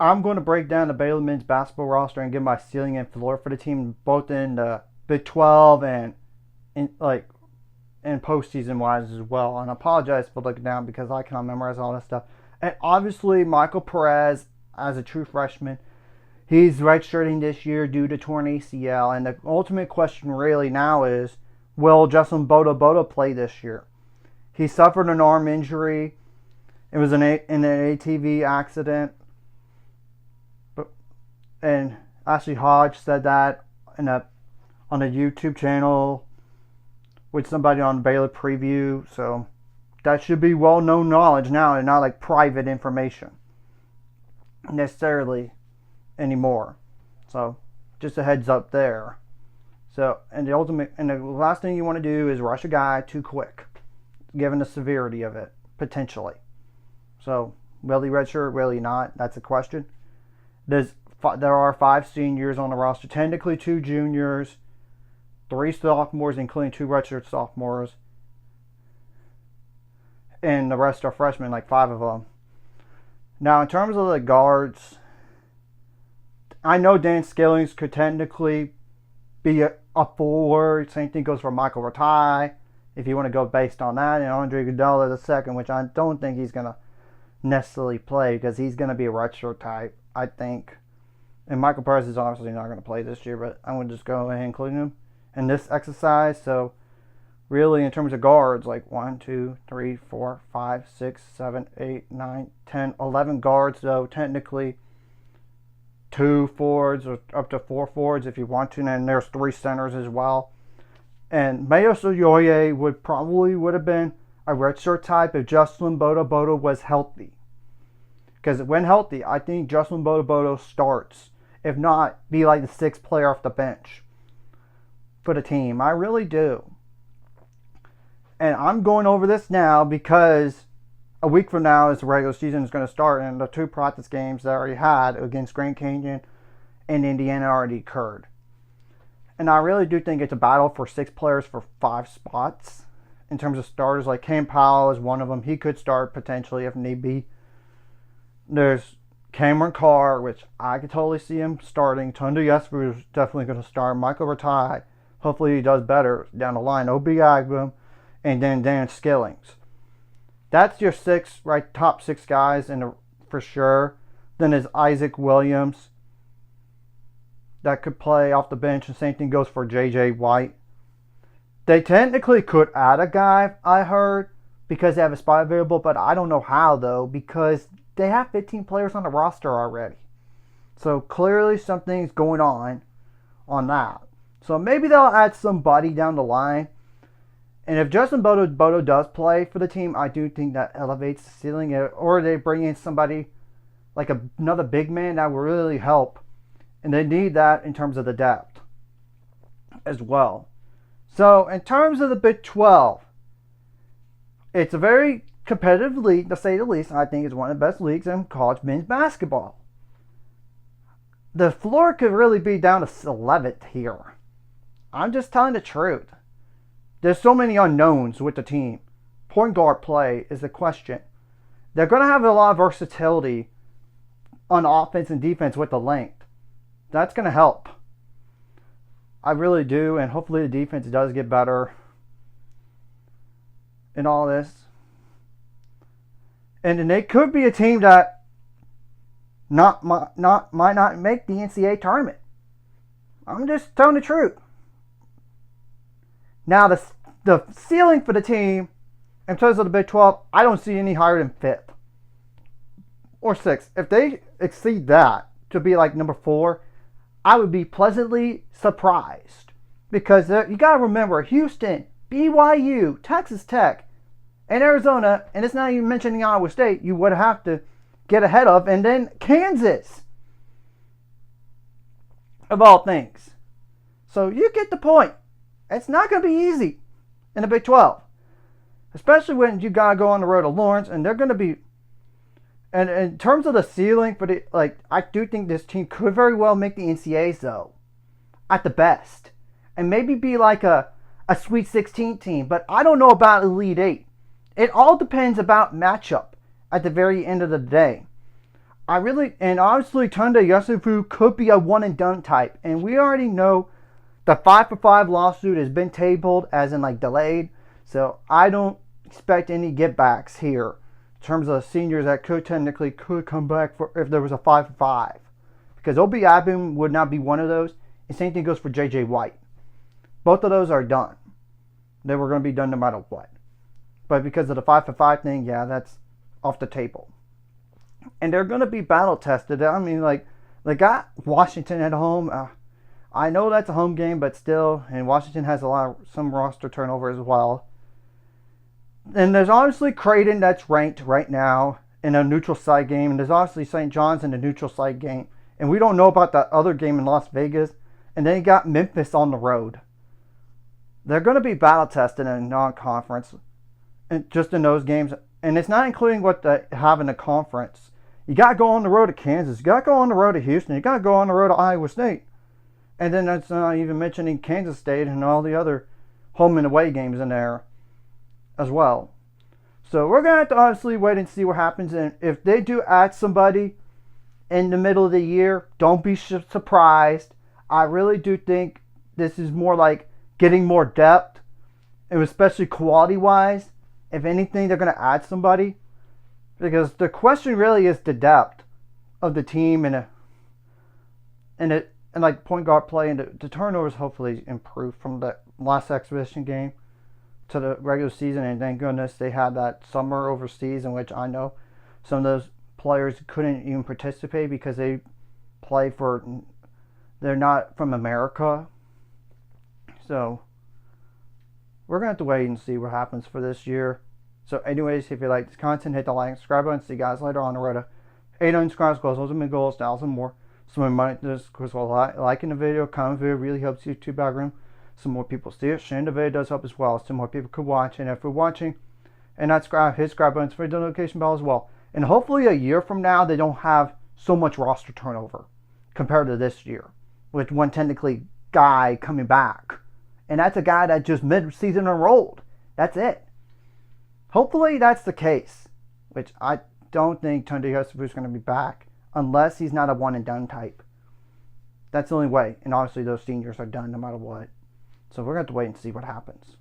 I'm going to break down the Baylor men's basketball roster and give my ceiling and floor for the team, both in the Big 12 and and postseason wise as well. And I apologize for looking down because I cannot memorize all that stuff. And obviously, Michael Perez, as a true freshman, he's redshirting this year due to torn ACL. And the ultimate question really now is, will Justin Boda play this year? He suffered an arm injury. It was in an ATV accident. And Ashley Hodge said that on a YouTube channel with somebody on Baylor Preview. So that should be well-known knowledge now and not like private information necessarily anymore. So just a heads up there. So, and the last thing you want to do is rush a guy too quick, given the severity of it, potentially. So, will he redshirt, will he not? That's a question. There are 5 seniors on the roster, technically 2 juniors, 3 sophomores, including 2 redshirt sophomores, and the rest are freshmen, like 5 of them. Now, in terms of the guards, I know Dan Skillings could technically be a forward. Same thing goes for Michael Ratai, if you want to go based on that, and Andre Iguodala the second, which I don't think he's going to necessarily play because he's going to be a redshirt type, I think. And Michael Perez is obviously not going to play this year, but I'm going to just go ahead and include him in this exercise. So, really, in terms of guards, like 1, 2, 3, 4, 5, 6, 7, 8, 9, 10, 11 guards, though, technically 2 forwards or up to 4 forwards if you want to, and then there's 3 centers as well. And Mayo Soyoye would have been a redshirt type if Justin Boda was healthy. Because when healthy, I think Justin Boda starts. If not, be like the 6th player off the bench for the team. I really do. And I'm going over this now because a week from now is the regular season is going to start, and the 2 practice games that I already had against Grand Canyon and Indiana already occurred. And I really do think it's a battle for 6 players for 5 spots in terms of starters. Like Cam Powell is one of them. He could start potentially if need be. There's Cameron Carr, which I could totally see him starting. Tunde Yesper is definitely going to start. Michael Ratai, hopefully he does better down the line. Obi Agbum, and then Dan Skillings. That's your 6, right? Top 6 guys for sure. Then there's Isaac Williams that could play off the bench, and same thing goes for J.J. White. They technically could add a guy, I heard, because they have a spot available, but I don't know how, though, because they have 15 players on the roster already. So clearly something's going on that. So maybe they'll add somebody down the line. And if Justin Boda does play for the team, I do think that elevates the ceiling. Or they bring in somebody like another big man that will really help. And they need that in terms of the depth as well. So in terms of the Big 12, it's a very competitive league, to say the least. I think it's one of the best leagues in college men's basketball. The floor could really be down to 11th here. I'm just telling the truth. There's so many unknowns with the team. Point guard play is the question. They're going to have a lot of versatility on offense and defense with the length. That's going to help. I really do, and hopefully the defense does get better in all this. And then they could be a team that might not make the NCAA tournament. I'm just telling the truth. Now, the ceiling for the team, in terms of the Big 12, I don't see any higher than 5th or 6th. If they exceed that to be like number 4, I would be pleasantly surprised. Because you got to remember, Houston, BYU, Texas Tech, and Arizona, and it's not even mentioning Iowa State, you would have to get ahead of, and then Kansas, of all things. So you get the point. It's not going to be easy in the Big 12. Especially when you got to go on the road to Lawrence, and they're going to be... And in terms of the ceiling, I do think this team could very well make the NCAAs, though. At the best. And maybe be like a Sweet 16 team. But I don't know about Elite 8. It all depends about matchup at the very end of the day. And obviously Tunde Yusufu could be a one and done type. And we already know the 5-for-5 lawsuit has been tabled, as in like delayed. So I don't expect any get backs here in terms of seniors that could come back for if there was a 5-for-5. Because Obi Abim would not be one of those. And same thing goes for JJ White. Both of those are done. They were going to be done no matter what. But because of the 5-for-5 thing, yeah, that's off the table. And they're going to be battle tested. I mean, like, they got Washington at home. I know that's a home game, but still, and Washington has some roster turnover as well. And there's obviously Creighton that's ranked right now in a neutral site game. And there's obviously St. John's in a neutral site game. And we don't know about that other game in Las Vegas. And then you got Memphis on the road. They're going to be battle tested in a non-conference. And just in those games. And it's not including what they have in the conference. You got to go on the road to Kansas. You got to go on the road to Houston. You got to go on the road to Iowa State. And then that's not even mentioning Kansas State and all the other home and away games in there as well. So we're going to have to honestly wait and see what happens. And if they do add somebody in the middle of the year, don't be surprised. I really do think this is more like getting more depth, and especially quality-wise. If anything, they're going to add somebody. Because the question really is the depth of the team and like point guard play, and the turnovers hopefully improve from the last exhibition game to the regular season. And thank goodness they had that summer overseas, in which I know some of those players couldn't even participate because they're not from America. So we're going to have to wait and see what happens for this year. So anyways, if you like this content, hit the like and subscribe button. See you guys later on the road to 800 subscribers, goals, ultimate goals, 1,000 more. Some of my liking the video, comment the video really helps YouTube algorithm. Some more people see it. Sharing the video does help as well. Some more people could watch. And if you're watching and not subscribe, hit subscribe button for the notification bell as well. And hopefully a year from now, they don't have so much roster turnover compared to this year, with one technically guy coming back. And that's a guy that just mid-season enrolled. That's it. Hopefully that's the case, which I don't think Tunde Yusufu is going to be back unless he's not a one-and-done type. That's the only way. And obviously those seniors are done no matter what. So we're going to have to wait and see what happens.